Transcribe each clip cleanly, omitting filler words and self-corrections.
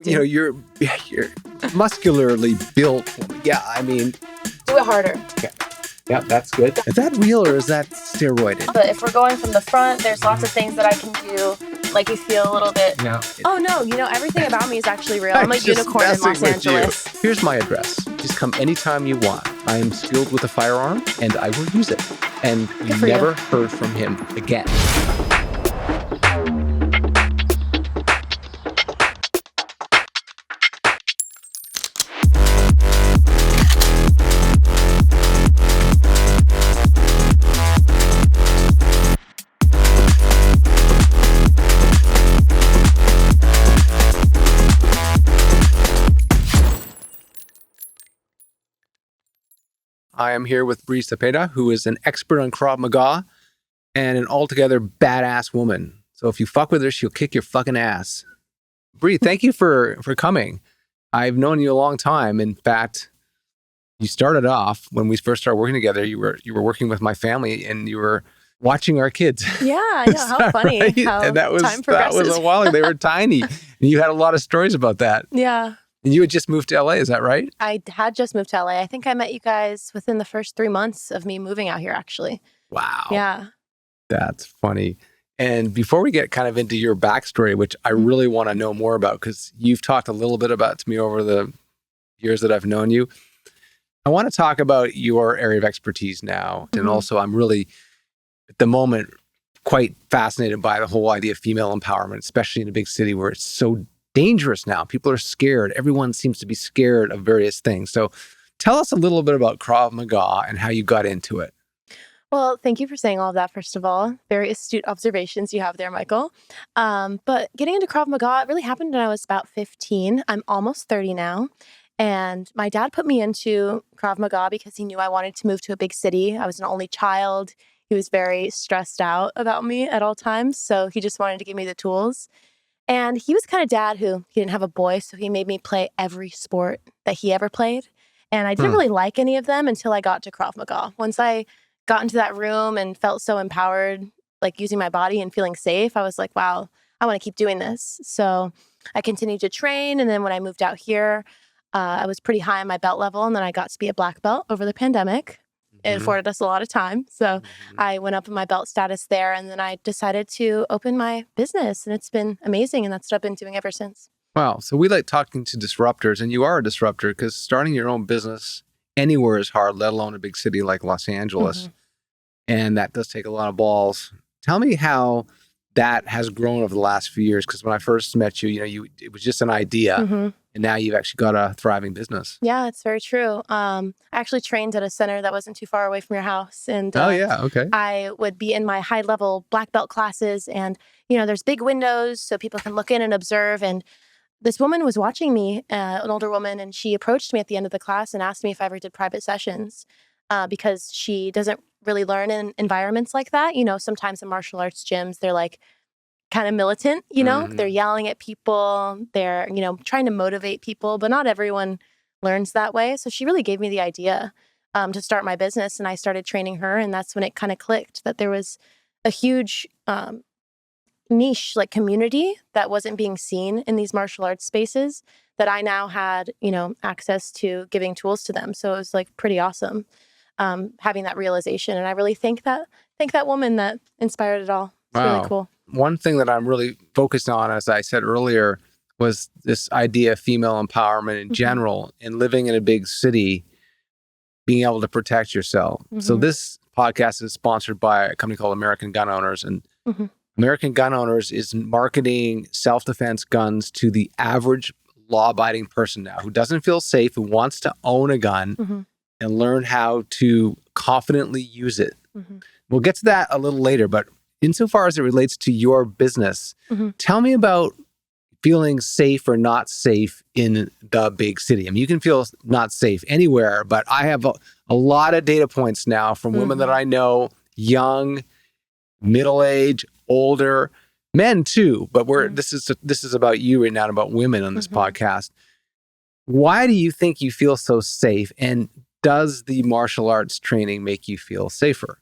you're muscularly built. Yeah, I mean, Do it harder. yeah, that's good. Is that real or is that steroided? But if we're going from the front, there's lots of things that I can do. Like you feel a little bit. Yeah. Oh no, everything about me is actually real. I'm a unicorn in Los Angeles. Here's my address. Just come anytime you want. I am skilled with a firearm and I will use it. And we never heard from him again. I am here with Brie Zepeda, who is an expert on Krav Maga and an altogether badass woman. So if you fuck with her, she'll kick your fucking ass. Brie, thank you for coming. I've known you a long time. In fact, you started off when we first started working together. You were working with my family and you were watching our kids. Yeah, I know. How funny. Right? How and that was a while ago. They were tiny. And you had a lot of stories about that. Yeah. And you had just moved to LA, is that right? I had just moved to LA. I think I met you guys within the first 3 months of me moving out here, actually. Wow. Yeah. That's funny. And before we get kind of into your backstory, which I really want to know more about, because you've talked a little bit about it to me over the years that I've known you, I want to talk about your area of expertise now. And also, I'm really, at the moment, quite fascinated by the whole idea of female empowerment, especially in a big city where it's so dangerous now. People are scared. Everyone seems to be scared of various things. So tell us a little bit about Krav Maga and how you got into it. Well, thank you for saying all of that, first of all. Very astute observations you have there, Michael. But getting into Krav Maga, it really happened when I was about 15. I'm almost 30 now. And my dad put me into Krav Maga because he knew I wanted to move to a big city. I was an only child. He was very stressed out about me at all times. So he just wanted to give me the tools. And he was kind of dad who, he didn't have a boy, so he made me play every sport that he ever played. And I didn't really like any of them until I got to Krav Maga. Once I got into that room and felt so empowered, like using my body and feeling safe, I was like, wow, I want to keep doing this. So I continued to train. And then when I moved out here, I was pretty high on my belt level. And then I got to be a black belt over the pandemic. It afforded us a lot of time. So I went up in my belt status there. And then I decided to open my business. And it's been amazing. And that's what I've been doing ever since. Wow. So we like talking to disruptors. And you are a disruptor because starting your own business anywhere is hard, let alone a big city like Los Angeles. And that does take a lot of balls. Tell me how that has grown over the last few years. Because when I first met you, it was just an idea. And now you've actually got a thriving business. Yeah, it's very true. I actually trained at a center that wasn't too far away from your house. And I would be in my high-level black belt classes. And, there's big windows so people can look in and observe. And this woman was watching me, an older woman, and she approached me at the end of the class and asked me if I ever did private sessions because she doesn't really learn in environments like that. Sometimes in martial arts gyms, they're like, kind of militant, they're yelling at people, they're, trying to motivate people, but not everyone learns that way. So she really gave me the idea to start my business and I started training her. And that's when it kind of clicked that there was a huge niche, like community that wasn't being seen in these martial arts spaces that I now had, access to giving tools to them. So it was like pretty awesome having that realization. And I really thank that woman that inspired it all. It's really cool. One thing that I'm really focused on, as I said earlier, was this idea of female empowerment in general and living in a big city, being able to protect yourself. So this podcast is sponsored by a company called American Gun Owners. And American Gun Owners is marketing self-defense guns to the average law-abiding person now who doesn't feel safe, who wants to own a gun and learn how to confidently use it. We'll get to that a little later, but insofar as it relates to your business, tell me about feeling safe or not safe in the big city. I mean, you can feel not safe anywhere, but I have a lot of data points now from women that I know, young, middle-aged, older, men too. But this is about you right now, about women on this podcast. Why do you think you feel so safe? And does the martial arts training make you feel safer?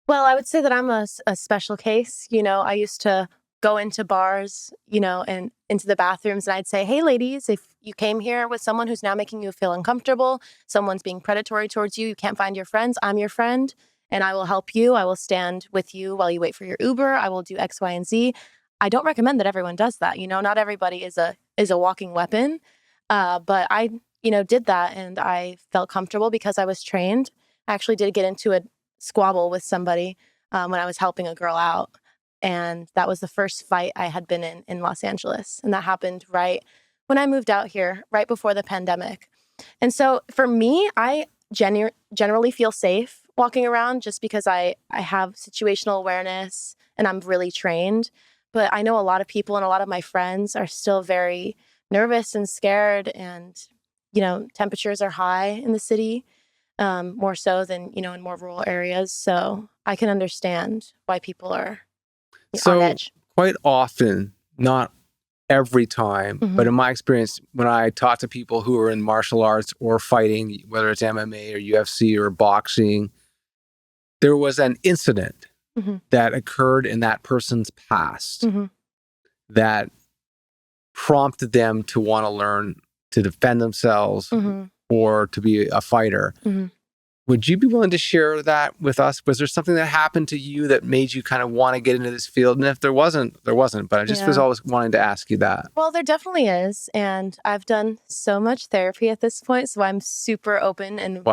Well, I would say that I'm a special case. I used to go into bars, and into the bathrooms, and I'd say, hey, ladies, if you came here with someone who's now making you feel uncomfortable, someone's being predatory towards you, you can't find your friends, I'm your friend, and I will help you. I will stand with you while you wait for your Uber. I will do X, Y, and Z. I don't recommend that everyone does that. Not everybody is a walking weapon. But I, did that, and I felt comfortable because I was trained. I actually did get into a squabble with somebody when I was helping a girl out. And that was the first fight I had been in Los Angeles. And that happened right when I moved out here, right before the pandemic. And so for me, I generally feel safe walking around just because I have situational awareness and I'm really trained. But I know a lot of people and a lot of my friends are still very nervous and scared. And, temperatures are high in the city, more so than, in more rural areas. So I can understand why people are on edge. Quite often, not every time, but in my experience, when I talk to people who are in martial arts or fighting, whether it's MMA or UFC or boxing, there was an incident that occurred in that person's past that prompted them to want to learn to defend themselves or to be a fighter. Would you be willing to share that with us? Was there something that happened to you that made you kind of want to get into this field? And if there wasn't, there wasn't. But I just was always wanting to ask you that. Well, there definitely is. And I've done so much therapy at this point. So I'm super open and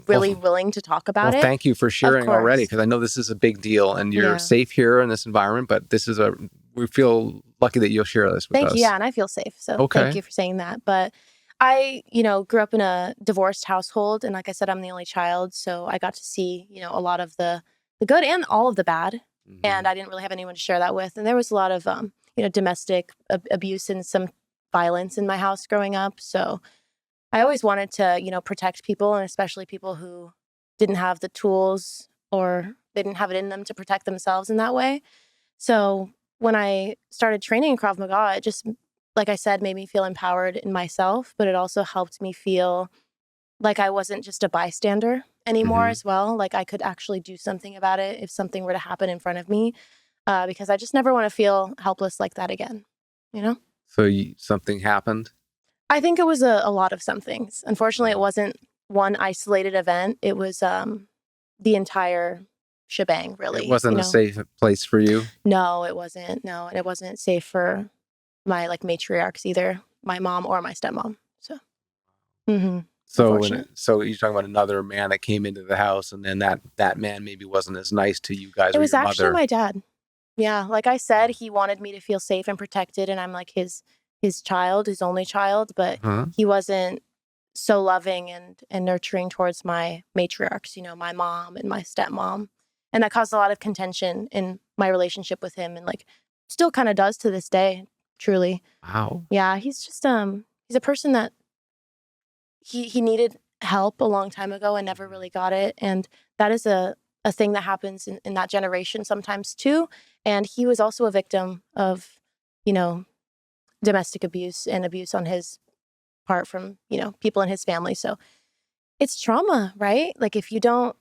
really willing to talk about it. Thank you for sharing already, because I know this is a big deal and you're safe here in this environment. But we feel lucky that you'll share this with us. Thank you. Yeah, and I feel safe. So thank you for saying that. But I, grew up in a divorced household. And like I said, I'm the only child. So I got to see, a lot of the good and all of the bad. And I didn't really have anyone to share that with. And there was a lot of, domestic abuse and some violence in my house growing up. So I always wanted to, protect people, and especially people who didn't have the tools or they didn't have it in them to protect themselves in that way. So when I started training in Krav Maga, it just, like I said, made me feel empowered in myself, but it also helped me feel like I wasn't just a bystander anymore as well. Like I could actually do something about it if something were to happen in front of me, because I just never want to feel helpless like that again, So something happened? I think it was a lot of some things. Unfortunately, it wasn't one isolated event. It was the entire shebang, really. It wasn't a safe place for you? No, it wasn't. No, and it wasn't safe for my matriarchs either, my mom or my stepmom. So, so you're talking about another man that came into the house, and then that man maybe wasn't as nice to you guys. It was actually my dad. Yeah, like I said, he wanted me to feel safe and protected, and I'm like his child, his only child, but he wasn't so loving and nurturing towards my matriarchs, my mom and my stepmom. And that caused a lot of contention in my relationship with him, and still kind of does to this day, truly. Wow. Yeah, he's just he's a person that he needed help a long time ago and never really got it. And that is a thing that happens in that generation sometimes too. And he was also a victim of, domestic abuse and abuse on his part from, people in his family. So it's trauma, right? Like if you don't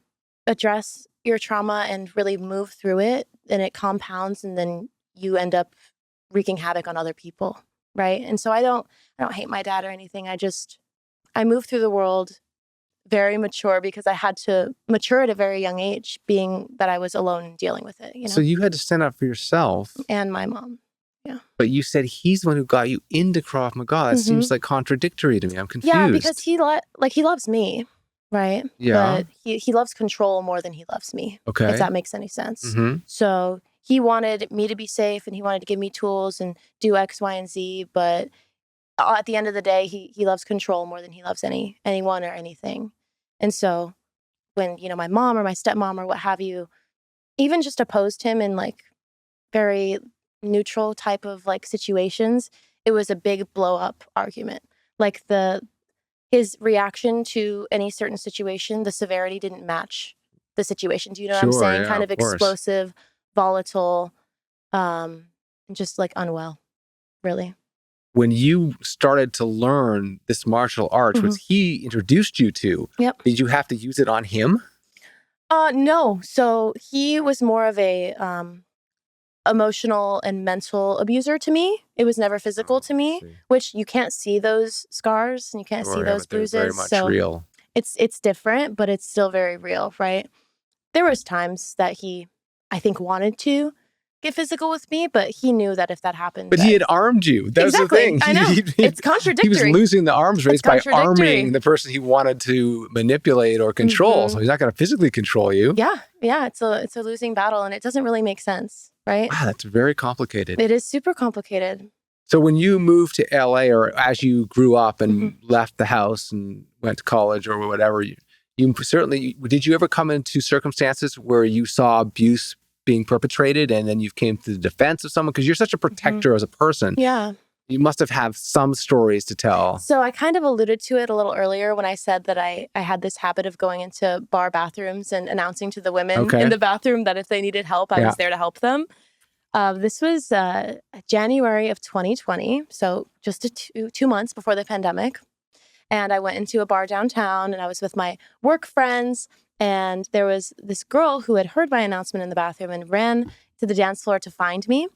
address your trauma and really move through it, then it compounds and then you end up wreaking havoc on other people, right? And so I don't hate my dad or anything. I moved through the world very mature because I had to mature at a very young age, being that I was alone dealing with it. So you had to stand up for yourself. And my mom. Yeah. But you said he's the one who got you into Krav Maga. That seems like contradictory to me. I'm confused. Yeah, because he loves me, right? Yeah. But he loves control more than he loves me. Okay. If that makes any sense. So he wanted me to be safe and he wanted to give me tools and do X, Y, and Z. But at the end of the day, he loves control more than he loves anyone or anything. And so when, my mom or my stepmom or what have you, even just opposed him in very neutral type of situations, it was a big blow up argument. His reaction to any certain situation, the severity didn't match the situation. Do you know what I'm saying? Yeah, kind of explosive, volatile, and just unwell, really. When you started to learn this martial arts, which he introduced you to, did you have to use it on him? No. So he was more of a emotional and mental abuser to me. It was never physical to me, which you can't see those scars and you can't see those bruises. Very much so real. It's different, but it's still very real, right? There was times that he, I think, wanted to get physical with me, but he knew that if that happened... But he had armed you. That was the thing. I know. It's contradictory. He was losing the arms race by arming the person he wanted to manipulate or control. So he's not going to physically control you. Yeah. It's a losing battle, and it doesn't really make sense, right? Wow, that's very complicated. It is super complicated. So when you moved to LA, or as you grew up and left the house and went to college or whatever, you certainly, did you ever come into circumstances where you saw abuse being perpetrated and then you came to the defense of someone? Because you're such a protector as a person. Yeah. You must have had some stories to tell. So I kind of alluded to it a little earlier when I said that I had this habit of going into bar bathrooms and announcing to the women in the bathroom that if they needed help, I was there to help them. This was January of 2020, so just 2 months before the pandemic. And I went into a bar downtown and I was with my work friends. And there was this girl who had heard my announcement in the bathroom and ran to the dance floor to find me.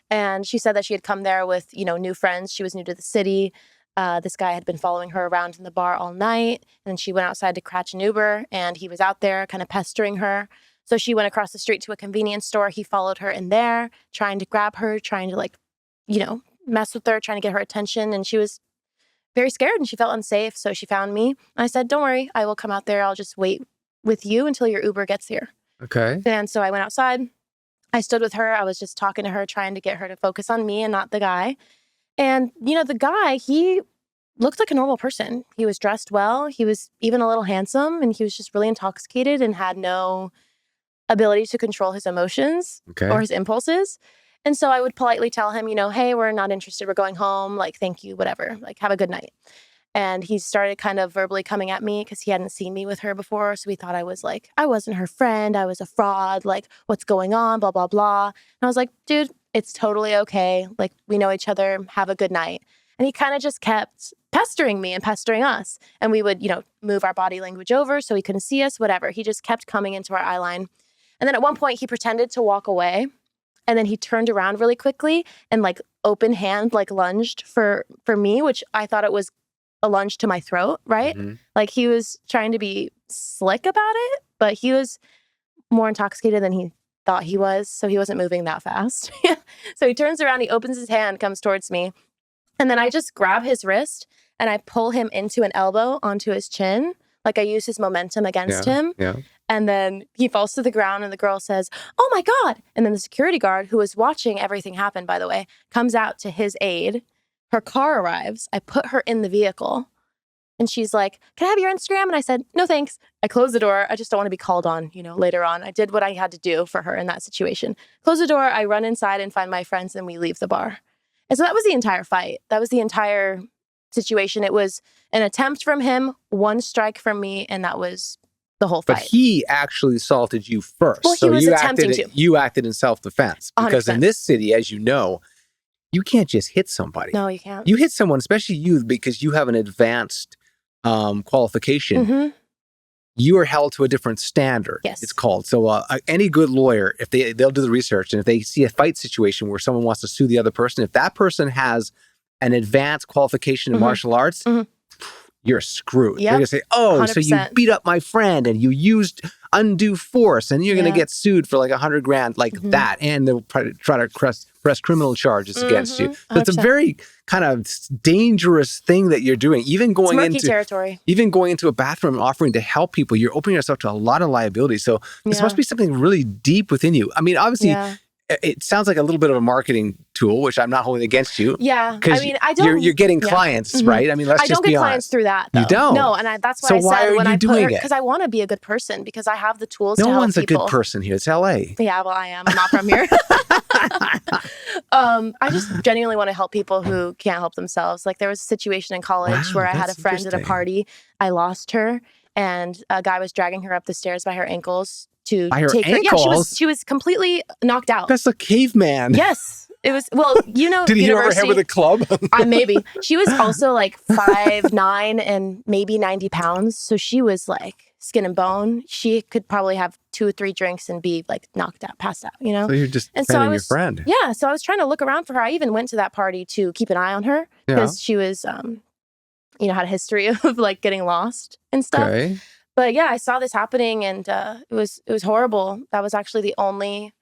And she said that she had come there with, new friends. She was new to the city. This guy had been following her around in the bar all night. And then she went outside to catch an Uber and he was out there kind of pestering her. So she went across the street to a convenience store. He followed her in there, trying to grab her, trying to mess with her, trying to get her attention. And she was very scared and she felt unsafe. So she found me. I said, don't worry, I will come out there. I'll just wait with you until your Uber gets here. Okay. And so I went outside. I stood with her. I was just talking to her, trying to get her to focus on me and not the guy. And, the guy, he looked like a normal person. He was dressed well. He was even a little handsome and he was just really intoxicated and had no ability to control his emotions or his impulses. And so I would politely tell him, hey, we're not interested. We're going home. Thank you, whatever. Have a good night. And he started kind of verbally coming at me because he hadn't seen me with her before. So he thought I was I wasn't her friend. I was a fraud. What's going on? Blah, blah, blah. And I was like, dude, it's totally okay. We know each other. Have a good night. And he kind of just kept pestering me and pestering us. And we would, move our body language over so he couldn't see us, whatever. He just kept coming into our eye line. And then at one point he pretended to walk away. And then he turned around really quickly and open hand, lunged for me, which I thought it was a lunge to my throat, right? He was trying to be slick about it, but he was more intoxicated than he thought he was. So he wasn't moving that fast. So he turns around, he opens his hand, comes towards me. And then I just grab his wrist and I pull him into an elbow onto his chin. I use his momentum against him. Yeah. And then he falls to the ground and the girl says, oh my God. And then the security guard, who was watching everything happen, by the way, comes out to his aid. Her car arrives. I put her in the vehicle and she's like, can I have your Instagram? And I said, no, thanks. I closed the door. I just don't want to be called on, later on. I did what I had to do for her in that situation. Close the door. I run inside and find my friends and we leave the bar. And so that was the entire fight. That was the entire situation. It was an attempt from him, one strike from me, and that was the whole fight. But he actually assaulted you first. Well, he was attempting to. You acted in self-defense. Because 100%. In this city, as you know, you can't just hit somebody. No, you can't. You hit someone, especially you, because you have an advanced qualification. You are held to a different standard. Yes. It's called. So any good lawyer, if they'll do the research, and if they see a fight situation where someone wants to sue the other person, if that person has an advanced qualification in martial arts, you're screwed. Yep. They're going to say, oh, 100%. so you beat up my friend and you used undue force and you're going to get sued for $100,000 that. And they'll try to press criminal charges against you. So it's a very kind of dangerous thing that you're doing. Even going into a bathroom and offering to help people, you're opening yourself to a lot of liability. So this must be something really deep within you. I mean, obviously, it sounds like a little bit of a marketing tool, which I'm not holding against you. Yeah. I mean, I don't. You're getting clients, right? I mean, let's just be honest. I don't get clients through that, though. You don't? No, and that's why so I said why are when you I doing put her, it? because I want to be a good person, because I have the tools to help people. No one's a good person here. It's LA. Yeah, well, I am. I'm not from here. I just genuinely want to help people who can't help themselves. There was a situation in college where I had a friend at a party. I lost her, and a guy was dragging her up the stairs by her ankles to take her. Yeah, she was completely knocked out. That's a caveman. Yes. It was, well, you know, did he hit her head with a club? Maybe. She was also like 5'9" and maybe 90 pounds. So she was like skin and bone. She could probably have 2 or 3 drinks and be like knocked out, passed out, you know? So you're just defending your friend. Yeah. So I was trying to look around for her. I even went to that party to keep an eye on her because she was, you know, had a history of like getting lost and stuff. Okay. But yeah, I saw this happening and it was horrible. That was actually the only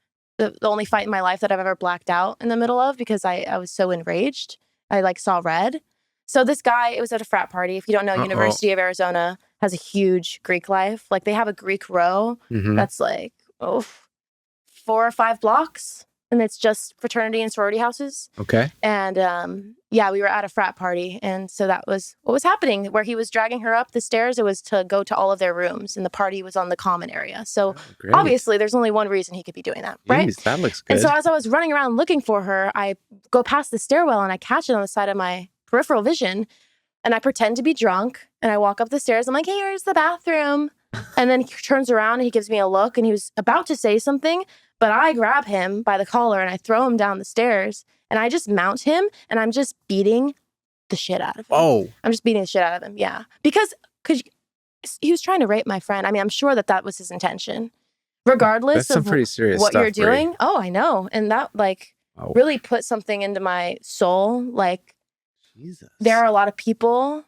fight in my life that I've ever blacked out in the middle of because I was so enraged. I like saw red. So this guy, it was at a frat party. If you don't know, University of Arizona has a huge Greek life. Like they have a Greek row that's like 4 or 5 blocks. And it's just fraternity and sorority houses. Okay. And yeah, we were at a frat party. And so that was what was happening. Where he was dragging her up the stairs, it was to go to all of their rooms. And the party was on the common area. So obviously there's only one reason he could be doing that, right? Jeez, that looks good. And so as I was running around looking for her, I go past the stairwell and I catch it on the side of my peripheral vision. And I pretend to be drunk. And I walk up the stairs. I'm like, hey, where's the bathroom? And then he turns around and he gives me a look. And he was about to say something. But I grab him by the collar and I throw him down the stairs and I just mount him and I'm just beating the shit out of him. Oh. I'm just beating the shit out of him. Yeah. Because he was trying to rape my friend. I mean, I'm sure that was his intention. Regardless of pretty serious what stuff, you're doing. Brie. Oh, I know. And that really put something into my soul. Like, Jesus. There are a lot of people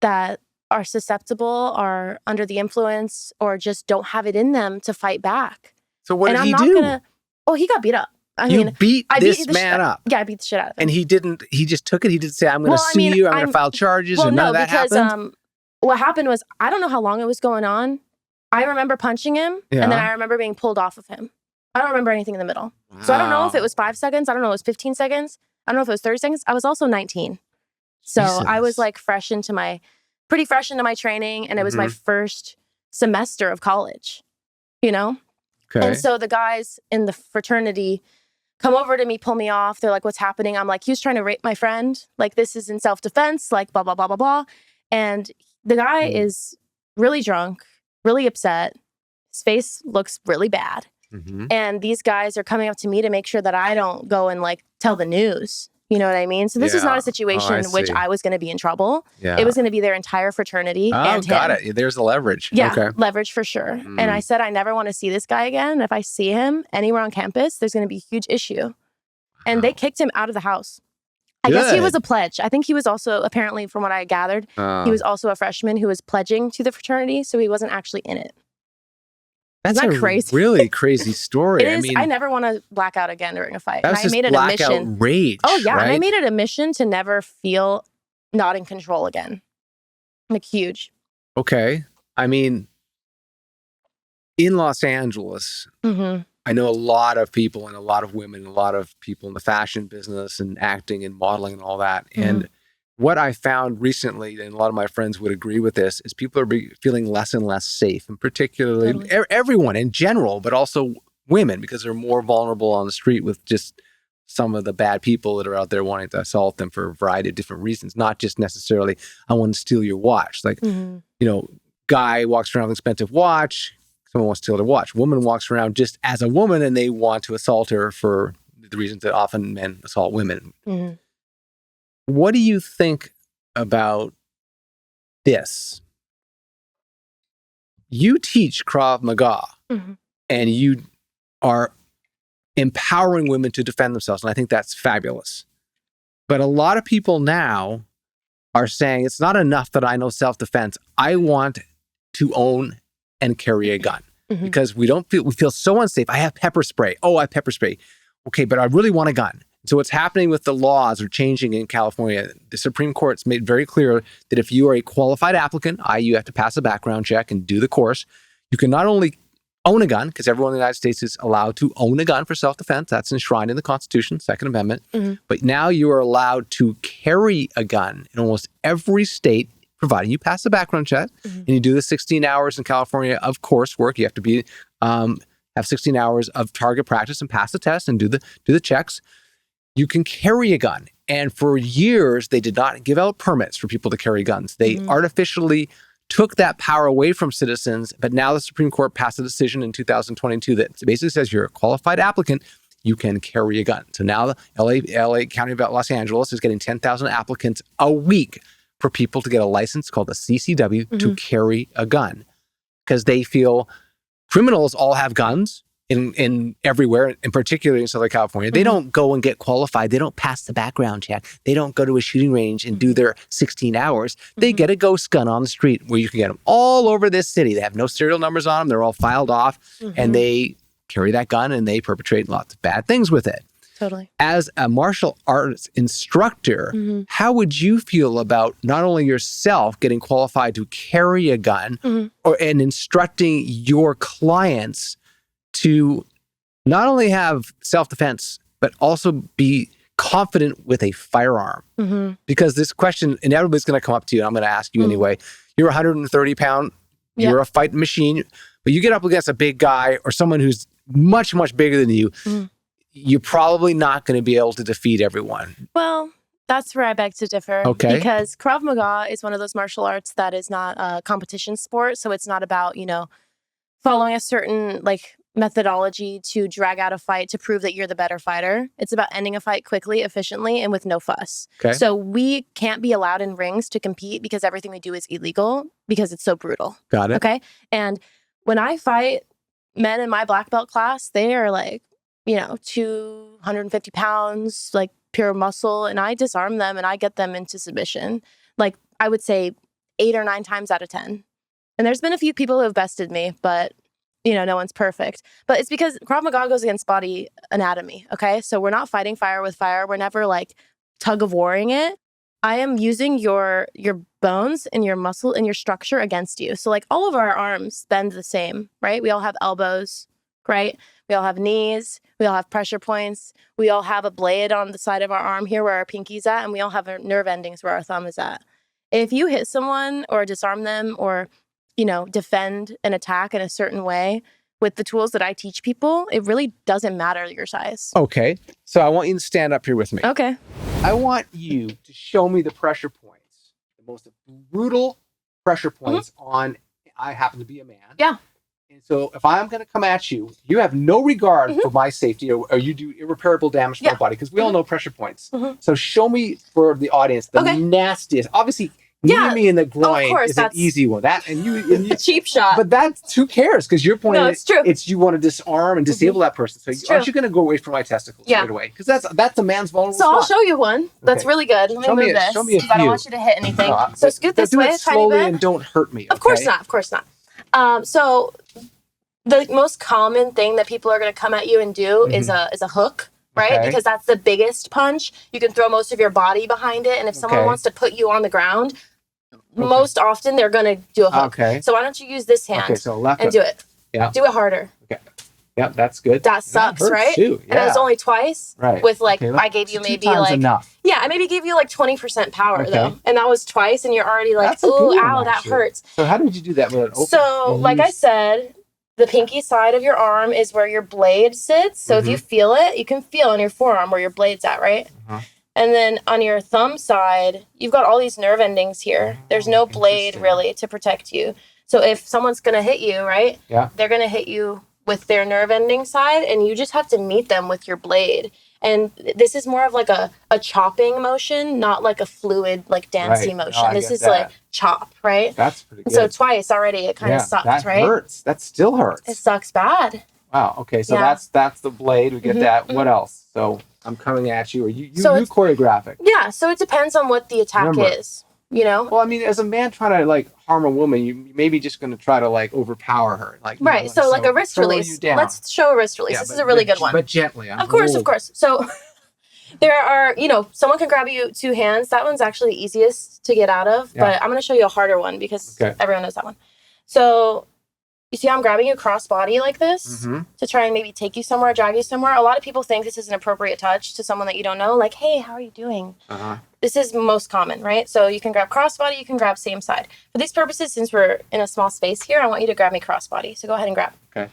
that are susceptible, are under the influence, or just don't have it in them to fight back. So what did he do? He got beat up. I beat this man up. Yeah, I beat the shit out of him. And he just took it. He didn't say, I'm going to sue you. I'm going to file charges. Well, and none of that happened? What happened was, I don't know how long it was going on. I remember punching him. Yeah. And then I remember being pulled off of him. I don't remember anything in the middle. Wow. So I don't know if it was 5 seconds. I don't know if it was 15 seconds. I don't know if it was 30 seconds. I was also 19. So Jesus. I was like pretty fresh into my training. And it was my first semester of college, you know? Okay. And so the guys in the fraternity come over to me, pull me off. They're like, what's happening? I'm like, he was trying to rape my friend. Like, this is in self-defense, like blah, blah, blah, blah, blah. And the guy is really drunk, really upset. His face looks really bad. And these guys are coming up to me to make sure that I don't go and like tell the news. You know what I mean? So this is not a situation in which I was going to be in trouble. Yeah. It was going to be their entire fraternity and him. Got it. There's the leverage. Yeah, okay. Leverage for sure. And I said, I never want to see this guy again. If I see him anywhere on campus, there's going to be a huge issue. And they kicked him out of the house. I guess he was a pledge. I think he was also, apparently from what I gathered, he was also a freshman who was pledging to the fraternity. So he wasn't actually in it. That's a crazy? Really crazy story. I mean, I never want to black out again during a fight. That was just blackout rage. Oh yeah, right? And I made it a mission to never feel not in control again. Like huge. Okay, I mean, in Los Angeles, I know a lot of people and a lot of women, a lot of people in the fashion business and acting and modeling and all that. And what I found recently, and a lot of my friends would agree with this, is people are feeling less and less safe, and particularly everyone in general, but also women, because they're more vulnerable on the street with just some of the bad people that are out there wanting to assault them for a variety of different reasons, not just necessarily, I want to steal your watch. Like, you know, guy walks around with an expensive watch, someone wants to steal their watch. Woman walks around just as a woman and they want to assault her for the reasons that often men assault women. What do you think about this? You teach Krav Maga and you are empowering women to defend themselves. And I think that's fabulous. But a lot of people now are saying it's not enough that I know self-defense. I want to own and carry a gun because we feel so unsafe. I have pepper spray. Oh, I have pepper spray. Okay, but I really want a gun. So what's happening with the laws are changing in California. The Supreme Court's made very clear that if you are a qualified applicant, i.e. you have to pass a background check and do the course, you can not only own a gun, because everyone in the United States is allowed to own a gun for self-defense. That's enshrined in the Constitution, Second Amendment. But now you are allowed to carry a gun in almost every state, providing you pass the background check and you do the 16 hours in California of coursework. You have to be have 16 hours of target practice and pass the test and do the checks. You can carry a gun. And for years, they did not give out permits for people to carry guns. They artificially took that power away from citizens. But now the Supreme Court passed a decision in 2022 that basically says you're a qualified applicant you can carry a gun. So now the LA County of Los Angeles is getting 10,000 applicants a week for people to get a license called a CCW to carry a gun, because they feel criminals all have guns in everywhere, in particular in Southern California. They don't go and get qualified. They don't pass the background check. They don't go to a shooting range and do their 16 hours. They get a ghost gun on the street where you can get them all over this city. They have no serial numbers on them. They're all filed off, and they carry that gun and they perpetrate lots of bad things with it. Totally. As a martial arts instructor, how would you feel about not only yourself getting qualified to carry a gun and instructing your clients to not only have self-defense, but also be confident with a firearm? Because this question inevitably is going to come up to you. And I'm going to ask you anyway. You're 130 pound, you're a fighting machine, but you get up against a big guy or someone who's much, much bigger than you. You're probably not going to be able to defeat everyone. Well, that's where I beg to differ. Okay. Because Krav Maga is one of those martial arts that is not a competition sport. So it's not about, following a certain methodology to drag out a fight to prove that you're the better fighter. It's about ending a fight quickly, efficiently, and with no fuss. Okay. So we can't be allowed in rings to compete because everything we do is illegal because it's so brutal. Got it. Okay. And when I fight men in my black belt class, they are 250 pounds, pure muscle. And I disarm them and I get them into submission. I would say 8 or 9 times out of 10. And there's been a few people who have bested me, but no one's perfect. But it's because Krav Maga goes against body anatomy. Okay. So we're not fighting fire with fire. We're never tug of warring it. I am using your bones and your muscle and your structure against you. So all of our arms bend the same, right? We all have elbows, right? We all have knees. We all have pressure points. We all have a blade on the side of our arm here where our pinky's at, and we all have our nerve endings where our thumb is at. If you hit someone or disarm them or, defend an attack in a certain way with the tools that I teach people, it really doesn't matter your size. Okay. So I want you to stand up here with me. Okay. I want you to show me the pressure points, the most brutal pressure points on, I happen to be a man. Yeah. And so if I'm going to come at you, you have no regard for my safety or you do irreparable damage to my body, because we all know pressure points. So show me for the audience the nastiest. Obviously, kneeing me in the groin is an easy one. That and you cheap shot. But that's who cares? Because your point is true. It's you want to disarm and disable that person. So aren't you going to go away from my testicles right away? Because that's a man's vulnerable spot. I'll show you one. That's really good. Let me move this. Show me a few. I don't want you to hit anything. So scoot this way, do it slowly and don't hurt me. Of course not. Of course not. So the most common thing that people are going to come at you and do is a hook. Right? Because that's the biggest punch. You can throw most of your body behind it. And if someone wants to put you on the ground, most often they're going to do a hook. So why don't you use this hand and do it? Yeah. Do it harder. Okay. Yeah, that's good. That sucks, right? Too. Yeah. And it was only twice. Right. With I gave you maybe enough. Yeah, I maybe gave you 20% power though. And that was twice and you're already ooh, ow, that hurts. So how did you do that with an open? So I said, the pinky side of your arm is where your blade sits. So if you feel it, you can feel on your forearm where your blade's at, right? And then on your thumb side, you've got all these nerve endings here. There's no blade really to protect you. So if someone's going to hit you, right? Yeah. They're going to hit you with their nerve ending side, and you just have to meet them with your blade. And this is more of a chopping motion, not a fluid dancing motion. No, this is chop, right? That's pretty good. So twice already, it kind of sucks, that right? Hurts. That still hurts. It sucks bad. Wow. Okay. So that's the blade. We get that. What else? So I'm coming at you, or you choreograph it. Yeah. So it depends on what the attack is. Well, I mean, as a man trying to harm a woman, you maybe just going to try to overpower her, right. So a wrist release. Let's show a wrist release. This is a really good one. But gently. Of course. So there are, someone can grab you 2 hands. That one's actually the easiest to get out of. Yeah. But I'm going to show you a harder one because everyone knows that one. So you see, I'm grabbing you cross-body like this to try and maybe take you somewhere, drag you somewhere. A lot of people think this is an appropriate touch to someone that you don't know. Hey, how are you doing? This is most common, right? So you can grab cross-body, you can grab same side. For these purposes, since we're in a small space here, I want you to grab me cross-body. So go ahead and grab. Okay.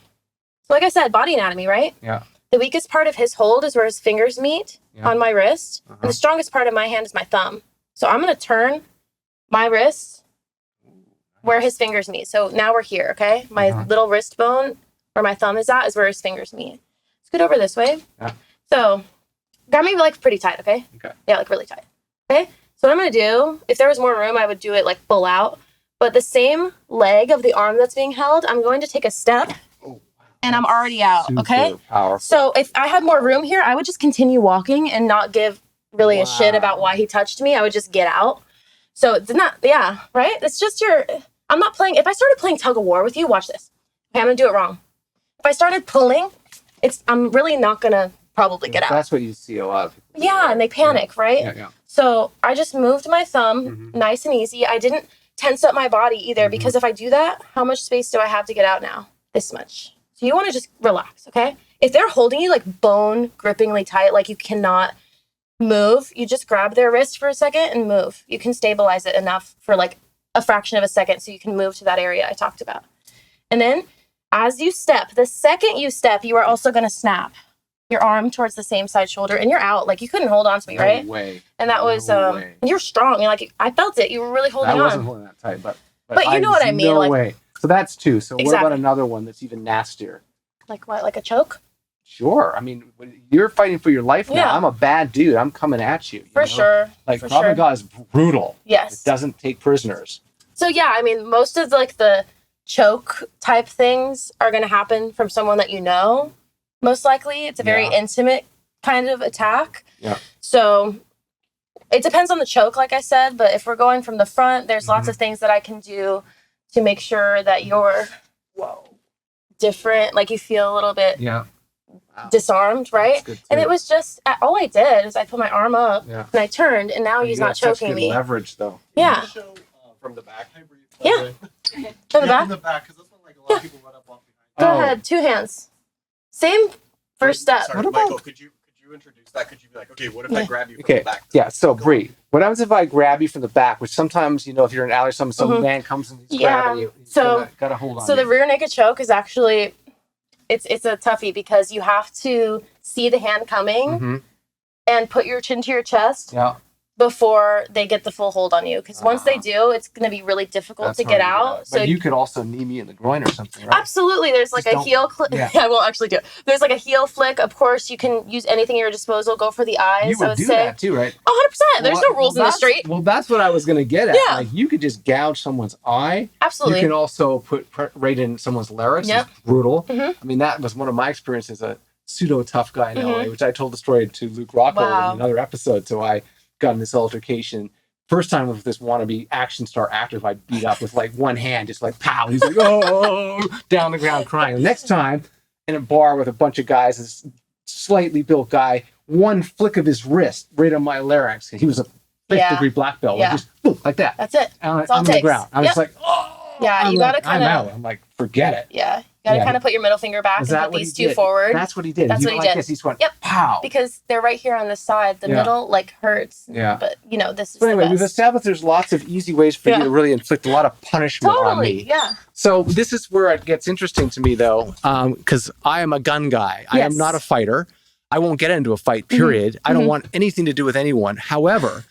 So like I said, body anatomy, right? Yeah. The weakest part of his hold is where his fingers meet on my wrist. And the strongest part of my hand is my thumb. So I'm going to turn my wrist where his fingers meet. So now we're here, okay? My little wrist bone where my thumb is at is where his fingers meet. scoot over this way. Yeah. So grab me like pretty tight, okay? Okay. Yeah, like really tight. Okay? So what I'm going to do, if there was more room, I would do it like full out. But the same leg of the arm that's being held, I'm going to take a step. And I'm already out, okay? Powerful. So if I had more room here, I would just continue walking and not give really a shit about why he touched me. I would just get out. So it's not, yeah, right? It's just I'm not playing. If I started playing tug of war with you, watch this. Okay, I'm going to do it wrong. If I started pulling, I'm really not going to probably get out. That's what you see a lot of people. Yeah, and they panic, right? Yeah. So I just moved my thumb nice and easy. I didn't tense up my body either because if I do that, how much space do I have to get out now? This much. So you want to just relax, okay? If they're holding you like bone grippingly tight, like you cannot move, you just grab their wrist for a second and move. You can stabilize it enough for like a fraction of a second so you can move to that area I talked about. And then as you step, the second you step, you are also going to snap your arm towards the same side shoulder and you're out. Like you couldn't hold on to me, right? No way. And that was, you're strong. And like I felt it. You were really holding on. I wasn't holding that tight, but you know what I mean. No like, way. So that's two. So exactly. What about another one that's even nastier? Like what? Like a choke? Sure. I mean, you're fighting for your life now. Yeah. I'm a bad dude. I'm coming at you. For sure. Like Krav Maga is brutal. Yes. It doesn't take prisoners. So yeah, I mean, most of like the choke type things are going to happen from someone that you know. Most likely, it's a very intimate kind of attack. Yeah. So it depends on the choke, like I said. But if we're going from the front, there's lots of things that I can do to make sure that you're different. Like you feel a little bit disarmed, right? And it was just all I did is I put my arm up and I turned, and now he's not choking me. Leverage though. Yeah. Show, from the back type where you From the back. From the back, because that's when like a lot of people run up off behind. Go ahead, 2 hands. Same first step. Sorry, Michael, could you introduce that? Could you be like, okay, what if I grab you from the back? Yeah, so Brie, what happens if I grab you from the back, which sometimes, if you're an ally, some man comes and he's grabbing you. So gotta hold on. So the rear naked choke is actually, it's a toughie because you have to see the hand coming and put your chin to your chest before they get the full hold on you. Because once they do, it's going to be really difficult to get out. So you could also knee me in the groin or something, right? Absolutely. There's like a heel click. Yeah. I won't actually do it. There's like a heel flick. Of course, you can use anything at your disposal. Go for the eyes. You would do that too, right? 100%. There's no rules in the street. Well, that's what I was going to get at. Yeah. Like you could just gouge someone's eye. Absolutely. You can also put right in someone's larynx. Yep. It's brutal. I mean, that was one of my experiences as a pseudo tough guy in LA, which I told the story to Luke Rockwell in another episode. So I got in this altercation. First time with this wannabe action star actor who I beat up with like one hand, just like pow. He's like, oh, down the ground crying. The next time in a bar with a bunch of guys, this slightly built guy, one flick of his wrist right on my larynx. He was a 5th degree black belt. Like, just boom, like that. That's it. And on the ground. I was like, oh. Yeah, you got to kind of. I'm out. I'm like, forget it. Yeah. You got to kind of put your middle finger back and put these two forward. That's what he did. That's what he did. He just went, pow. Because they're right here on the side. The middle like hurts. Yeah. But this is anyway, the best. we've established there's lots of easy ways for you to really inflict a lot of punishment on me. Yeah. So this is where it gets interesting to me though, because I am a gun guy. I am not a fighter. I won't get into a fight, period. I don't want anything to do with anyone. However,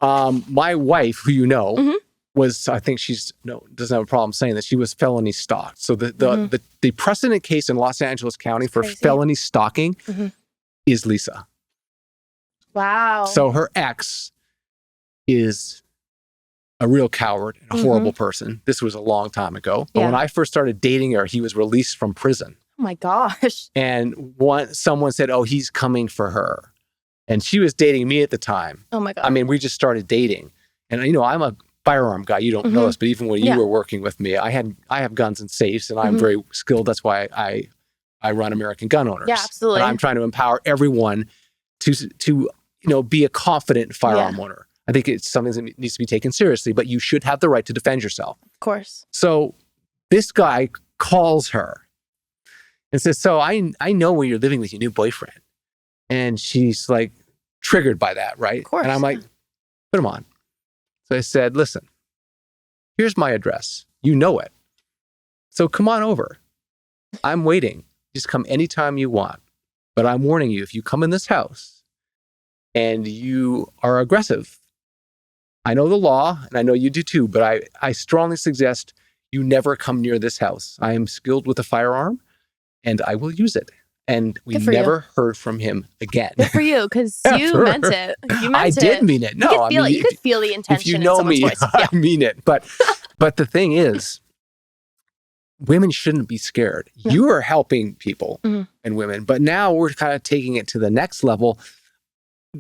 my wife, who you know, was, I think doesn't have a problem saying that, she was felony stalked. So the precedent case in Los Angeles County for felony stalking is Lisa. Wow. So her ex is a real coward and a horrible person. This was a long time ago. But when I first started dating her, he was released from prison. Oh my gosh. And someone said, oh, he's coming for her. And she was dating me at the time. Oh my God. I mean, we just started dating. And I'm a firearm guy. You don't know this, but even when you were working with me, I have guns and safes, and I'm very skilled. That's why I run American Gun Owners. Yeah, absolutely. And I'm trying to empower everyone to be a confident firearm owner. I think it's something that needs to be taken seriously, but you should have the right to defend yourself. Of course. So this guy calls her and says, so I know where you're living with your new boyfriend. And she's like triggered by that, right? Of course. And I'm like, put him on. So I said, listen, here's my address. You know it. So come on over. I'm waiting. Just come anytime you want. But I'm warning you, if you come in this house and you are aggressive, I know the law and I know you do too, but I strongly suggest you never come near this house. I am skilled with a firearm and I will use it. And we never heard from him again. Good for you, because you meant it. You meant I did mean it. No, you could feel the intention if you know in someone's me, voice. I mean it. But the thing is, women shouldn't be scared. No. You are helping people and women, but now we're kind of taking it to the next level.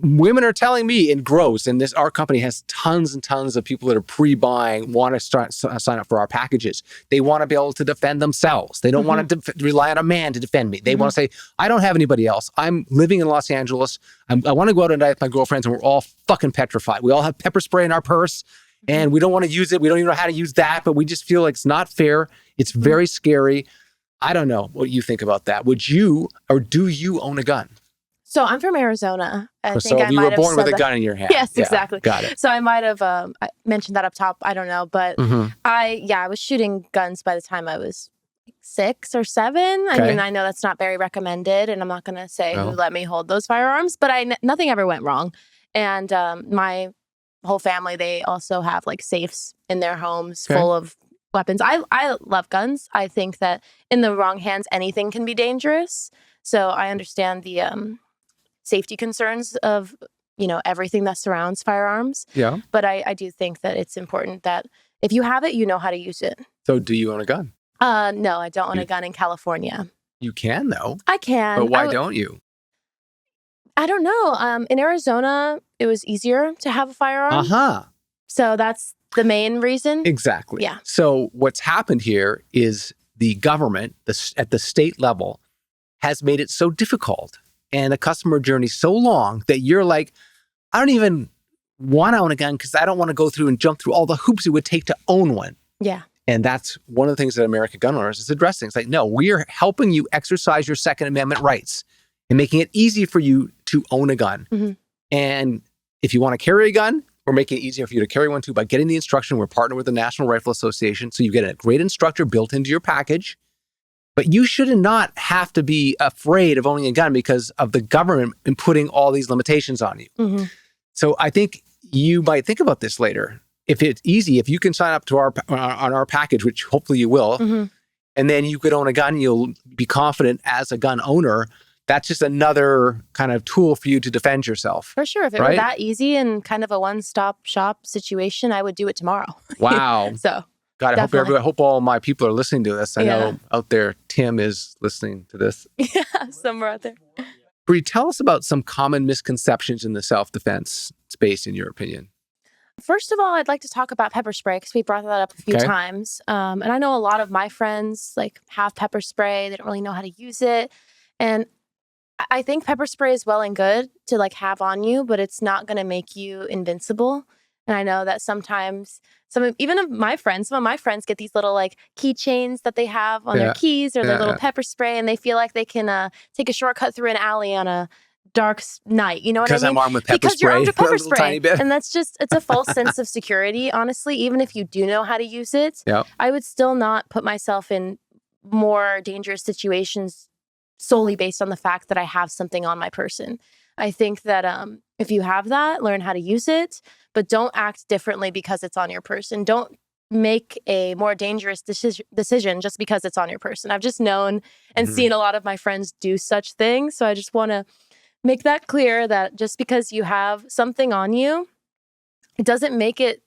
Women are telling me in gross, and our company has tons and tons of people that are pre-buying, want to sign up for our packages. They want to be able to defend themselves. They don't want to rely on a man to defend me. They want to say, I don't have anybody else. I'm living in Los Angeles. I want to go out at night with my girlfriends, and we're all fucking petrified. We all have pepper spray in our purse, and we don't want to use it. We don't even know how to use that, but we just feel like it's not fair. It's very scary. I don't know what you think about that. Would you, or do you own a gun? So I'm from Arizona. I think you were born with a gun in your hand. Yes, exactly. Got it. So I might have mentioned that up top. I don't know. But I was shooting guns by the time I was 6 or 7. I mean, I know that's not very recommended, and I'm not going to say who let me hold those firearms, but nothing ever went wrong. And my whole family, they also have like safes in their homes full of weapons. I love guns. I think that in the wrong hands, anything can be dangerous. So I understand the safety concerns of, everything that surrounds firearms. Yeah. But I do think that it's important that if you have it, you know how to use it. So do you own a gun? No, I don't own a gun in California. You can, though. I can. But why don't you? I don't know. In Arizona, it was easier to have a firearm. So that's the main reason. Exactly. Yeah. So what's happened here is the government, at the state level, has made it so difficult and the customer journey so long that you're like, I don't even want to own a gun because I don't want to go through and jump through all the hoops it would take to own one. Yeah. And that's one of the things that American Gun Owners is addressing. It's like, no, we are helping you exercise your Second Amendment rights and making it easy for you to own a gun. And if you want to carry a gun, we're making it easier for you to carry one too by getting the instruction. We're partnered with the National Rifle Association. So you get a great instructor built into your package. But you should not have to be afraid of owning a gun because of the government and putting all these limitations on you. So I think you might think about this later. If it's easy, if you can sign up to on our package, which hopefully you will, and then you could own a gun, you'll be confident as a gun owner. That's just another kind of tool for you to defend yourself. For sure. If it were that easy and kind of a one-stop shop situation, I would do it tomorrow. Wow. So. God, I hope all my people are listening to this. I know out there, Tim is listening to this. Yeah, somewhere out there. Brie, tell us about some common misconceptions in the self-defense space, in your opinion. First of all, I'd like to talk about pepper spray because we brought that up a few times. And I know a lot of my friends have pepper spray. They don't really know how to use it. And I think pepper spray is well and good to have on you, but it's not going to make you invincible. And I know that sometimes some of my friends get these little keychains that they have on their keys or their little pepper spray, and they feel like they can take a shortcut through an alley on a dark night. You know what I mean? Because I'm armed with pepper spray. Because you're armed with pepper spray. Tiny bit. And it's a false sense of security, honestly. Even if you do know how to use it, I would still not put myself in more dangerous situations solely based on the fact that I have something on my person. I think that if you have that, learn how to use it, but don't act differently because it's on your person. Don't make a more dangerous decision just because it's on your person. I've just known and seen a lot of my friends do such things. So I just want to make that clear that just because you have something on you, it doesn't make it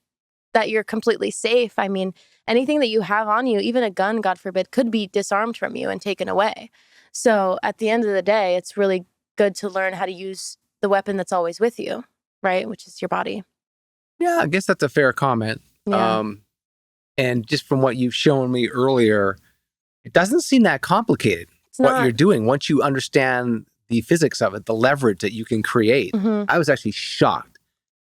that you're completely safe. I mean, anything that you have on you, even a gun, God forbid, could be disarmed from you and taken away. So at the end of the day, it's really good to learn how to use the weapon that's always with you, right? Which is your body. Yeah, I guess that's a fair comment. Yeah. And just from what you've shown me earlier, it doesn't seem that complicated what you're doing. Once you understand the physics of it, the leverage that you can create, I was actually shocked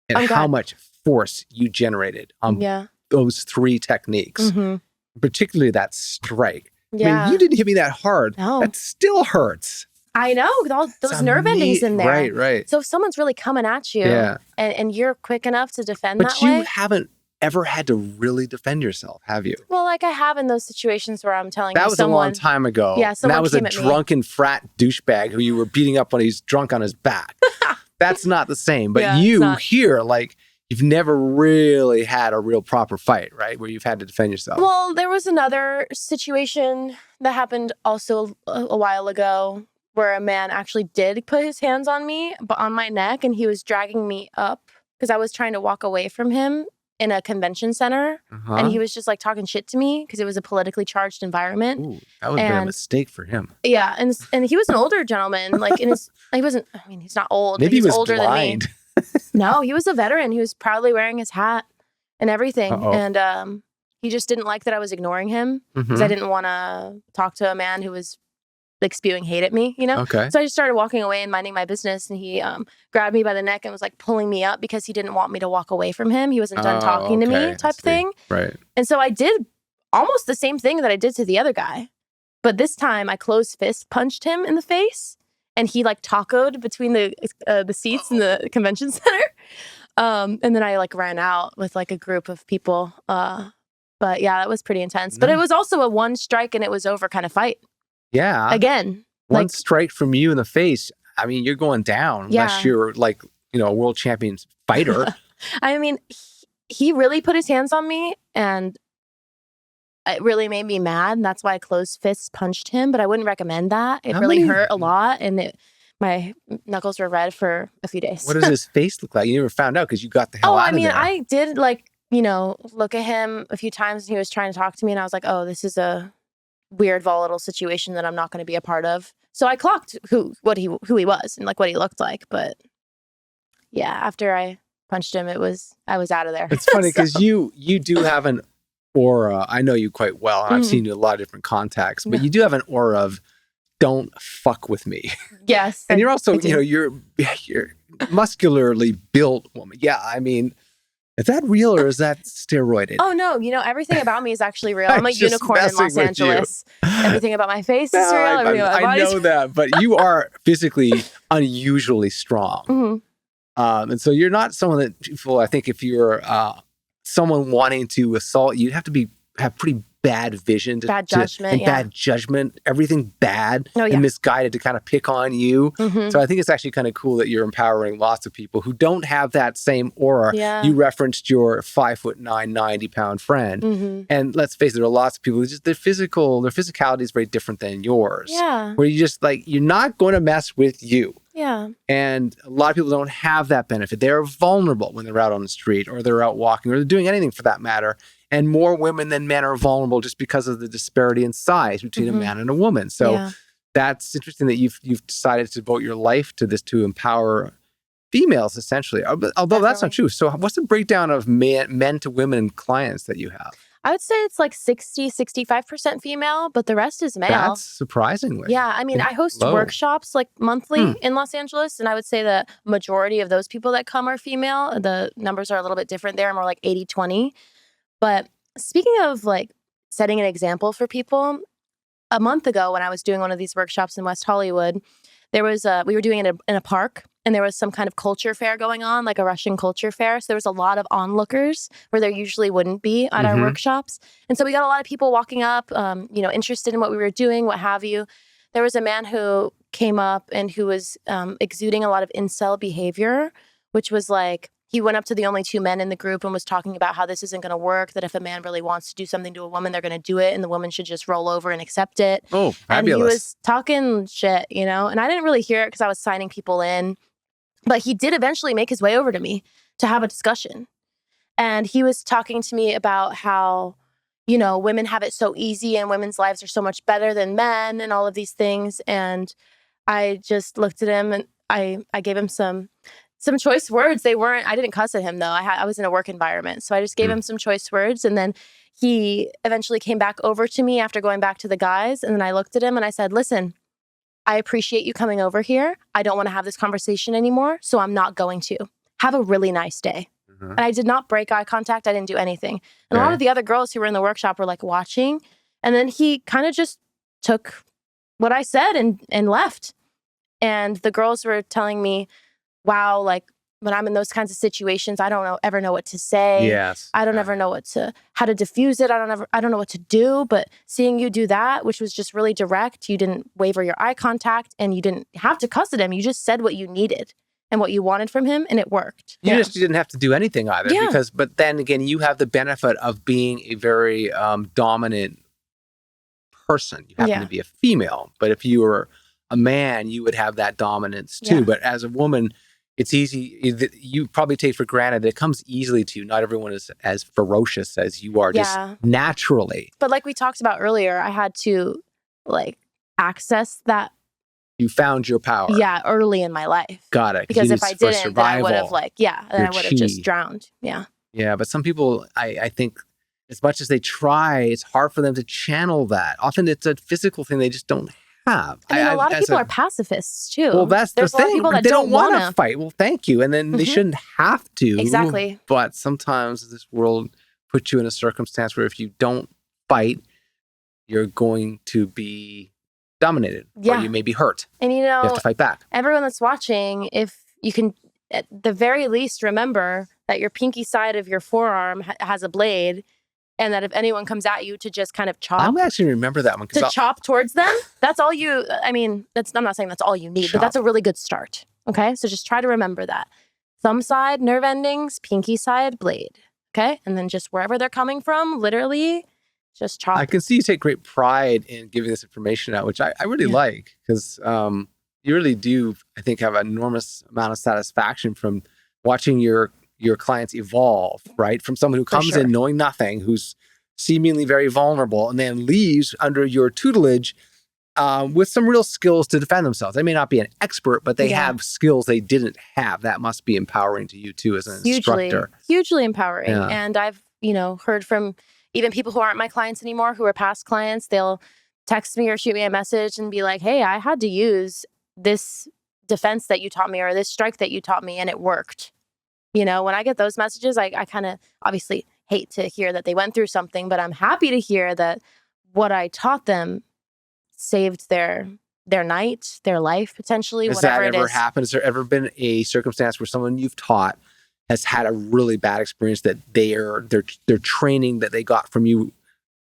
at how much force you generated on those 3 techniques, particularly that strike. Yeah. I mean, you didn't hit me that hard. No. That still hurts. I know, with all those nerve endings in there. Right. So if someone's really coming at you and you're quick enough to defend that way. But you haven't ever had to really defend yourself, have you? Well, I have in those situations where I'm telling that was a long time ago. Yeah, and that was a drunken frat douchebag who you were beating up when he's drunk on his back. That's not the same. But you here, you've never really had a real proper fight, right? Where you've had to defend yourself. Well, there was another situation that happened also a while ago. where a man actually did put his hands on me, but on my neck, and he was dragging me up because I was trying to walk away from him in a convention center, and he was just like talking shit to me because it was a politically charged environment. Ooh, that would have been a mistake for him. Yeah, and he was an older gentleman, like he wasn't. I mean, he's not old. Maybe he's he was older blind. than me. No, he was a veteran. He was proudly wearing his hat and everything, and he just didn't like that I was ignoring him because I didn't want to talk to a man who was like spewing hate at me, you know? Okay. So I just started walking away and minding my business, and he grabbed me by the neck and was like pulling me up because he didn't want me to walk away from him. He wasn't done talking to me type thing. Right. And so I did almost the same thing that I did to the other guy. But this time I closed fist punched him in the face, and he like tacoed between the seats in the convention center. And then I like ran out with like a group of people. But yeah, that was pretty intense. But it was also a one strike and it was over kind of fight. Yeah. Again. One strike from you in the face. I mean, you're going down unless you're like, a world champion fighter. I mean, he really put his hands on me, and it really made me mad. And that's why I closed fists punched him. But I wouldn't recommend that. It really hurt a lot. And my knuckles were red for a few days. What does his face look like? You never found out because you got the hell out of there. I did like, look at him a few times, and he was trying to talk to me. And I was like, oh, this is a weird, volatile situation that I'm not going to be a part of. So I clocked who he was and like what he looked like. But yeah, after I punched him, I was out of there. It's funny because you do have an aura. I know you quite well. And I've seen you in a lot of different contexts, but you do have an aura of don't fuck with me. Yes. And you're also, you're muscularly built woman. Yeah. I mean, is that real or is that steroided? Oh, no. Everything about me is actually real. I'm a unicorn in Los Angeles. Everything about my face is real. I know that, but you are physically unusually strong. And so you're not someone that people, I think if you're someone wanting to assault you, you'd have to have pretty bad vision. Bad judgment. Bad judgment. Everything bad and misguided to kind of pick on you. So I think it's actually kind of cool that you're empowering lots of people who don't have that same aura. Yeah. You referenced your 5'9", 90-pound friend. And let's face it, there are lots of people who their physicality is very different than yours. Yeah. Where you just like, you're not going to mess with you. Yeah. And a lot of people don't have that benefit. They're vulnerable when they're out on the street or they're out walking or they're doing anything for that matter. And more women than men are vulnerable just because of the disparity in size between a man and a woman. So that's interesting that you've decided to devote your life to this to empower females, essentially. Although that's not true. So what's the breakdown of men to women clients that you have? I would say it's like 65% female, but the rest is male. That's surprisingly. Yeah. I mean, I host workshops like monthly in Los Angeles, and I would say the majority of those people that come are female. The numbers are a little bit different there, more like 80-20. But speaking of like setting an example for people, a month ago when I was doing one of these workshops in West Hollywood, there was we were doing it in a park, and there was some kind of culture fair going on, like a Russian culture fair. So there was a lot of onlookers where there usually wouldn't be at our workshops. And so we got a lot of people walking up, interested in what we were doing, what have you. There was a man who came up and who was exuding a lot of incel behavior, which was like, he went up to the only two men in the group and was talking about how this isn't going to work, that if a man really wants to do something to a woman, they're going to do it, and the woman should just roll over and accept it. Oh, fabulous. And he was talking shit, and I didn't really hear it because I was signing people in. But he did eventually make his way over to me to have a discussion. And he was talking to me about how, women have it so easy and women's lives are so much better than men and all of these things. And I just looked at him and I gave him some choice words. I didn't cuss at him though. I was in a work environment. So I just gave him some choice words. And then he eventually came back over to me after going back to the guys. And then I looked at him and I said, listen, I appreciate you coming over here. I don't want to have this conversation anymore. So I'm not going to. Have a really nice day. And I did not break eye contact. I didn't do anything. And a lot of the other girls who were in the workshop were like watching. And then he kind of just took what I said and left. And the girls were telling me, wow, like when I'm in those kinds of situations, I don't ever know what to say. Yes. I don't ever know how to diffuse it. I don't know what to do. But seeing you do that, which was just really direct, you didn't waver your eye contact and you didn't have to cuss at him. You just said what you needed and what you wanted from him, and it worked. You didn't have to do anything either. Yeah. But then again, you have the benefit of being a very dominant person. You happen to be a female. But if you were a man, you would have that dominance too. But as a woman, it's easy. You probably take for granted that it comes easily to you. Not everyone is as ferocious as you are just naturally. But like we talked about earlier, I had to like access that. You found your power. Yeah, early in my life. Got it. Because if I didn't, then I would have then I would have just drowned. Yeah. Yeah, but some people, I think, as much as they try, it's hard for them to channel that. Often it's a physical thing they just don't have. I mean, a lot of people are pacifists too. Well, that's the thing. There's a lot of people that they don't want to fight. Well, thank you. And then they shouldn't have to. Exactly. But sometimes this world puts you in a circumstance where if you don't fight, you're going to be dominated. Or you may be hurt. And you have to fight back. Everyone that's watching, if you can at the very least remember that your pinky side of your forearm has a blade, and that if anyone comes at you to just kind of chop. I'm actually remember that one. Chop towards them. That's all you, I mean, I'm not saying that's all you need, but that's a really good start. Okay. So just try to remember that. Thumb side, nerve endings, pinky side, blade. Okay. And then just wherever they're coming from, literally just chop. I can see you take great pride in giving this information out, which I really like, because you really do, I think, have an enormous amount of satisfaction from watching your clients evolve, right? From someone who comes in knowing nothing, who's seemingly very vulnerable, and then leaves under your tutelage with some real skills to defend themselves. They may not be an expert, but they have skills they didn't have. That must be empowering to you too as an instructor. Hugely empowering. Yeah. And I've, heard from even people who aren't my clients anymore, who are past clients. They'll text me or shoot me a message and be like, hey, I had to use this defense that you taught me or this strike that you taught me and it worked. When I get those messages, I kind of obviously hate to hear that they went through something, but I'm happy to hear that what I taught them saved their night, their life, potentially, whatever it is. Has that ever happened? Has there ever been a circumstance where someone you've taught has had a really bad experience that their training that they got from you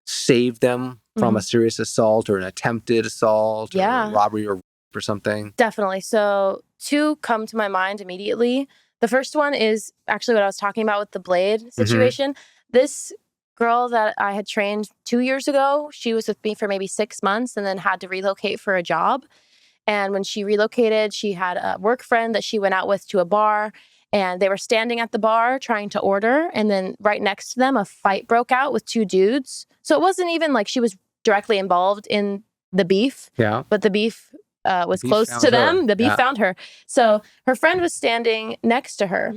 saved them from a serious assault or an attempted assault or a robbery or something? Definitely. So 2 come to my mind immediately. The first one is actually what I was talking about with the blade situation. This girl that I had trained 2 years ago, she was with me for maybe 6 months and then had to relocate for a job. And when she relocated, she had a work friend that she went out with to a bar, and they were standing at the bar trying to order. And then right next to them, a fight broke out with 2 dudes. So it wasn't even like she was directly involved in the beef, but the beef was close to them. The beef found her. So her friend was standing next to her,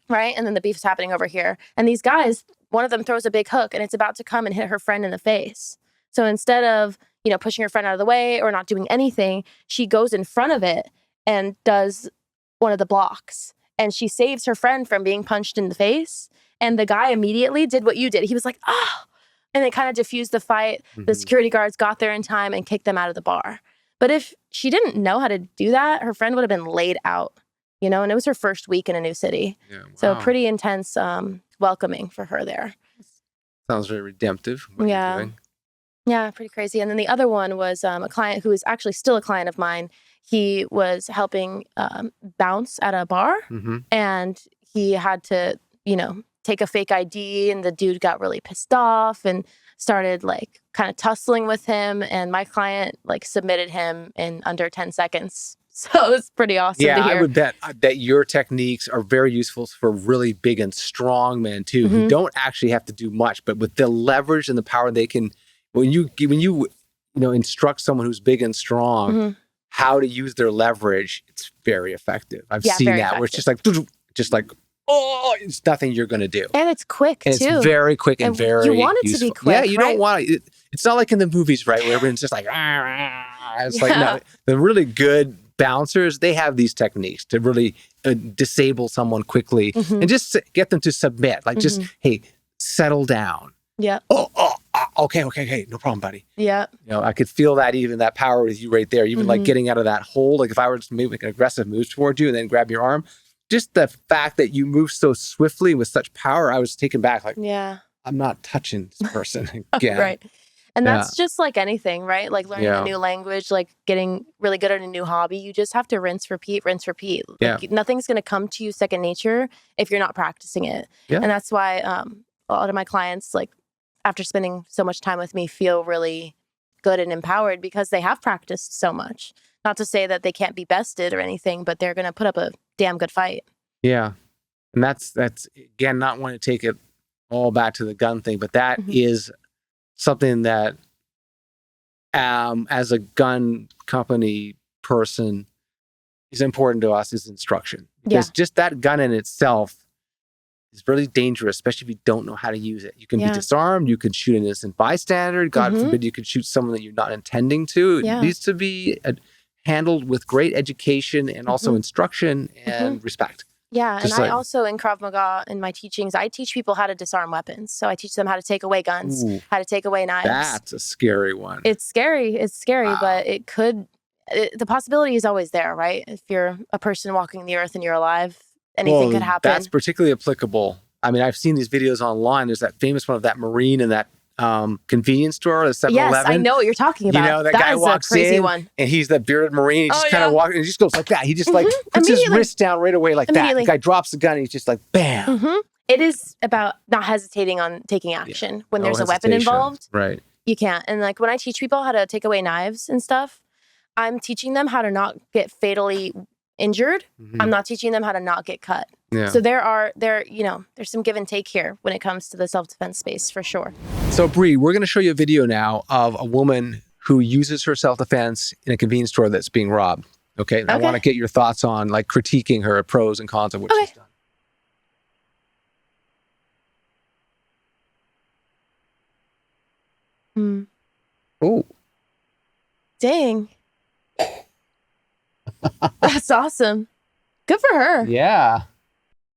right? And then the beef's happening over here. And these guys, one of them throws a big hook and it's about to come and hit her friend in the face. So instead of, pushing her friend out of the way or not doing anything, she goes in front of it and does one of the blocks. And she saves her friend from being punched in the face. And the guy immediately did what you did. He was like, ah, and it kind of diffused the fight. The security guards got there in time and kicked them out of the bar. But if she didn't know how to do that, her friend would have been laid out, and it was her first week in a new city. Yeah, wow. So pretty intense welcoming for her there. Sounds very redemptive. What you're doing. Yeah, pretty crazy. And then the other one was a client who is actually still a client of mine. He was helping bounce at a bar and he had to, take a fake ID, and the dude got really pissed off and started like kind of tussling with him, and my client like submitted him in under 10 seconds. So it was pretty awesome to hear. I would bet that your techniques are very useful for really big and strong men too, who don't actually have to do much, but with the leverage and the power they can, when you instruct someone who's big and strong how to use their leverage, it's very effective. I've seen that effective. Where it's just like oh, it's nothing you're going to do. And it's quick, too. It's very quick and very You want it useful. to be quick, Yeah, you don't want it. It's not like in the movies, right, where everyone's just like, it's like, no. The really good bouncers, they have these techniques to really disable someone quickly and just get them to submit. Like just, hey, settle down. Yeah. Okay, no problem, buddy. Yeah. I could feel that power with you right there. Even like getting out of that hold. Like if I were to make an aggressive move towards you and then grab your arm, just the fact that you move so swiftly with such power, I was taken back. Like, I'm not touching this person again. Right. And that's just like anything, right? Like learning a new language, like getting really good at a new hobby. You just have to rinse, repeat. Like, nothing's going to come to you second nature if you're not practicing it. Yeah. And that's why a lot of my clients, like after spending so much time with me, feel really good and empowered because they have practiced so much. Not to say that they can't be bested or anything, but they're going to put up a damn good fight. Yeah. And that's again, not want to take it all back to the gun thing, but that is something that as a gun company person is important to us, is instruction. Because just that gun in itself is really dangerous, especially if you don't know how to use it. You can be disarmed, you can shoot an innocent bystander, God forbid you could shoot someone that you're not intending to. It needs to be handled with great education and also instruction and respect. Yeah, just and I also, in Krav Maga, in my teachings, I teach people how to disarm weapons. So I teach them how to take away guns, how to take away knives. That's a scary one. It's scary. It's scary, but it could, the possibility is always there, right? If you're a person walking the earth and you're alive, anything could happen. That's particularly applicable. I mean, I've seen these videos online. There's that famous one of that Marine in that convenience store, the 7-Eleven. Yes, I know what you're talking about. You know, that guy walks a crazy in, one. and he's the bearded Marine. He just kind of walks, and he just goes like that. He just like puts his wrist down right away like that. The guy drops the gun, and he's just like, bam. It is about not hesitating on taking action when there's a weapon involved. Right. You can't. And like when I teach people how to take away knives and stuff, I'm teaching them how to not get fatally injured. I'm not teaching them how to not get cut. Yeah. So there's some give and take here when it comes to the self-defense space for sure. So Brie, we're going to show you a video now of a woman who uses her self-defense in a convenience store that's being robbed. Okay. And I want to get your thoughts on like critiquing her pros and cons of what she's done. Oh. Dang. That's awesome. Good for her. Yeah.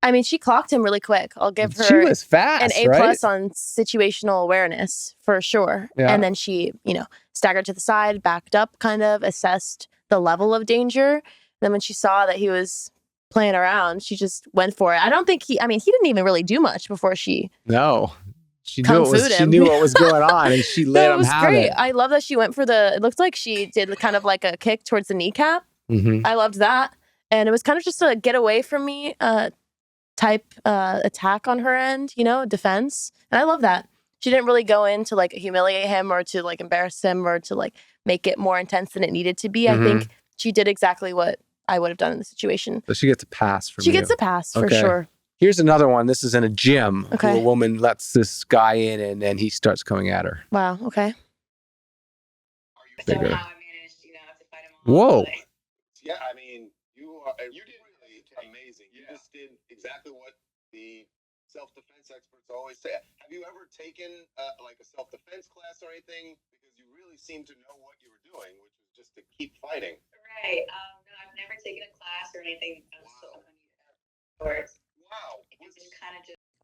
I mean, she clocked him really quick. I'll give her she was fast, an A+ on situational awareness for sure. Yeah. And then she, staggered to the side, backed up, kind of assessed the level of danger. Then when she saw that he was playing around, she just went for it. I don't think he didn't even really do much before she. No. She knew what was going on, and she let him have it. I love that she went for it looked like she did kind of like a kick towards the kneecap. I loved that. And it was kind of just a get away from me type attack on her end, defense. And I love that. She didn't really go in to like humiliate him or to like embarrass him or to like make it more intense than it needed to be. I think she did exactly what I would have done in the situation. So she gets a pass from you. She gets a pass for sure. Here's another one. This is in a gym. Okay. Where a woman lets this guy in and then he starts coming at her. Wow. Okay. Bigger. Whoa. Yeah, I mean, you did really amazing. You just did exactly what the self-defense experts always say. Have you ever taken like a self-defense class or anything? Because you really seem to know what you were doing, which was just to keep fighting. Right. No, I've never taken a class or anything.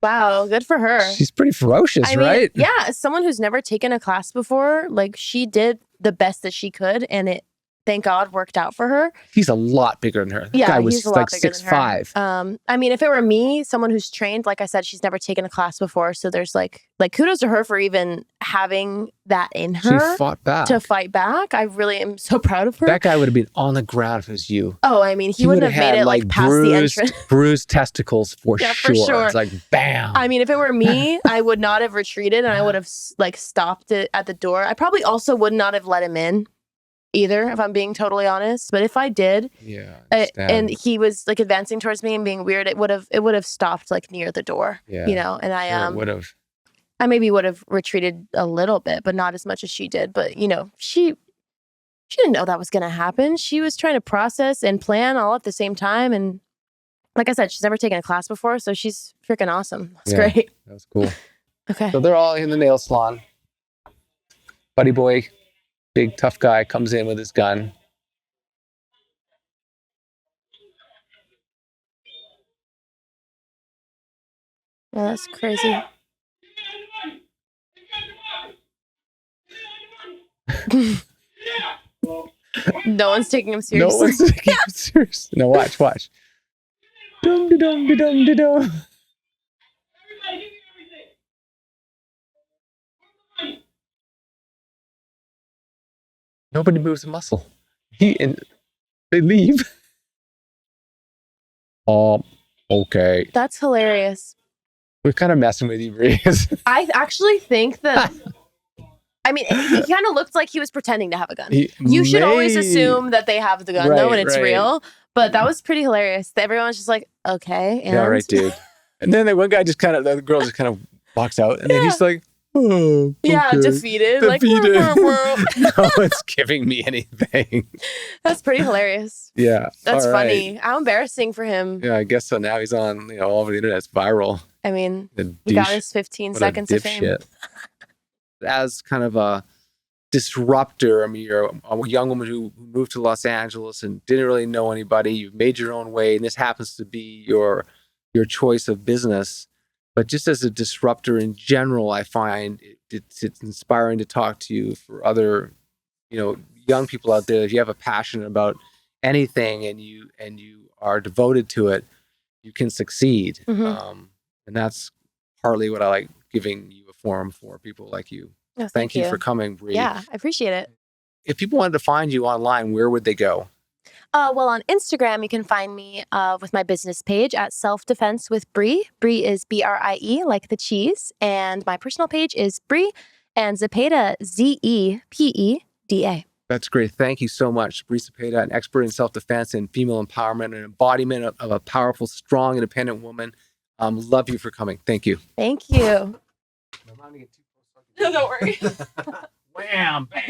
Wow, good for her. She's pretty ferocious, right? Yeah, as someone who's never taken a class before, like she did the best that she could, and it, thank God, worked out for her. He's a lot bigger than her. The guy was like 6'5". I mean, if it were me, someone who's trained, like I said, she's never taken a class before, so there's like kudos to her for even having that in her. She fought back. To fight back. I really am so proud of her. That guy would have been on the ground if it was you. Oh, I mean, he wouldn't have made it like past the entrance. Bruised testicles for sure. It's like, bam. I mean, if it were me, I would not have retreated and I would have like stopped it at the door. I probably also would not have let him in either, if I'm being totally honest. But if I did, and he was like advancing towards me and being weird, it would have stopped like near the door. Yeah. And I would have. I maybe would have retreated a little bit, but not as much as she did. But she didn't know that was going to happen. She was trying to process and plan all at the same time. And like I said, she's never taken a class before, so she's freaking awesome. That's great. That was cool. Okay. So they're all in the nail salon. Buddy boy, big tough guy, comes in with his gun. Yeah, that's crazy. No one's taking him seriously. No one's taking him seriously. No, watch. Dum-de-dum-de-dum-de-dum. Nobody moves a muscle. They leave. Okay. That's hilarious. We're kind of messing with you, Brie. I actually think that I mean, he kind of looked like he was pretending to have a gun. You should always assume that they have the gun, though, and it's real. But that was pretty hilarious. Everyone's just like, okay. And... Yeah, right, dude. And then the one guy the girl just kind of walks out, and then he's like, oh, okay. Defeated. Like, no one's giving me anything. That's pretty hilarious. Yeah. That's funny. How embarrassing for him. Yeah, I guess so. Now he's on, all over the internet. It's viral. I mean, he got his 15 seconds of fame. As kind of a disruptor, I mean, you're a young woman who moved to Los Angeles and didn't really know anybody. You've made your own way, and this happens to be your choice of business. But just as a disruptor in general, I find it's inspiring to talk to you for other, young people out there. If you have a passion about anything and you are devoted to it, you can succeed. And that's partly what I like giving you a forum for, people like you. Oh, thank you for coming, Brie. Yeah, I appreciate it. If people wanted to find you online, where would they go? Well, on Instagram, you can find me with my business page at Self Defense with Brie. Brie is Brie, like the cheese. And my personal page is Brie and Zepeda, Zepeda. That's great. Thank you so much. Brie Zepeda, an expert in self-defense and female empowerment, and an embodiment of a powerful, strong, independent woman. Love you for coming. Thank you. Thank you. No, don't worry. Wham! Bam!